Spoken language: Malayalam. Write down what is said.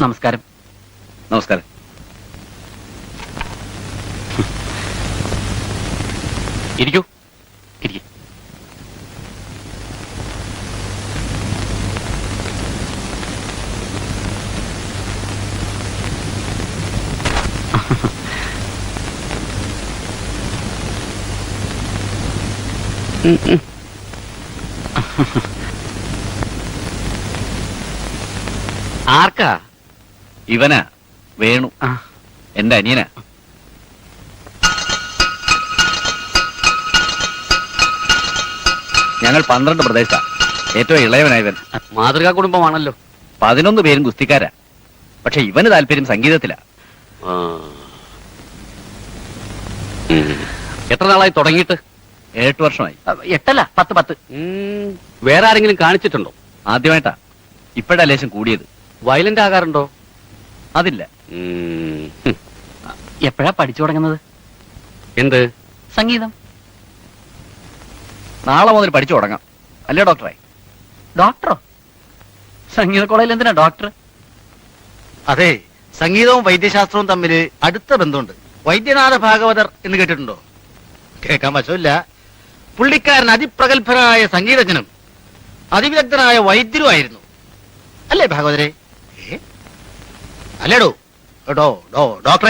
നമസ്കാരം. നമസ്കാരം. ഇരിക്കൂ. ഇരിക്കൂ. ആർക്കാ? ഇവനാ വേണു, എന്റെ അനിയനാ. ഞങ്ങൾ 12 പ്രദേശ ഏറ്റവും ഇളയവനായവൻ. മാതൃകാ കുടുംബമാണല്ലോ. 11 പേരും ഗുസ്തിക്കാരാ. പക്ഷെ ഇവന് താല്പര്യം സംഗീതത്തിലാ. എത്ര നാളായി തുടങ്ങിയിട്ട്? 8 വർഷമായി. 8 അല്ല 10. വേറെ ആരെങ്കിലും കാണിച്ചിട്ടുണ്ടോ? ആദ്യമായിട്ടാ. ഇപ്പോഴാ ലേശം കൂടിയത്. വയലന്റ് ആകാറുണ്ടോ? അതില്ല. എപ്പോഴാ പഠിച്ചു തുടങ്ങുന്നത്? എന്ത്? സംഗീതം. നാളെ മുതൽ പഠിച്ചു തുടങ്ങാം. അല്ലേ ഡോക്ടറെ? ഡോക്ടറോ? സംഗീത കോളേജിൽ എന്തിനാ ഡോക്ടർ? അതെ, സംഗീതവും വൈദ്യശാസ്ത്രവും തമ്മിൽ അടുത്ത ബന്ധമുണ്ട്. വൈദ്യനാഥ ഭാഗവതർ എന്ന് കേട്ടിട്ടുണ്ടോ? കേൾക്കാൻ വശമില്ല. പുള്ളിക്കാരൻ അതിപ്രഗത്ഭനായ സംഗീതജ്ഞനും അതിവിദഗ്ധനായ വൈദ്യരുമായിരുന്നു. അല്ലേ ഭാഗവതരെ? അല്ലേടോ ഡോക്ടറെ?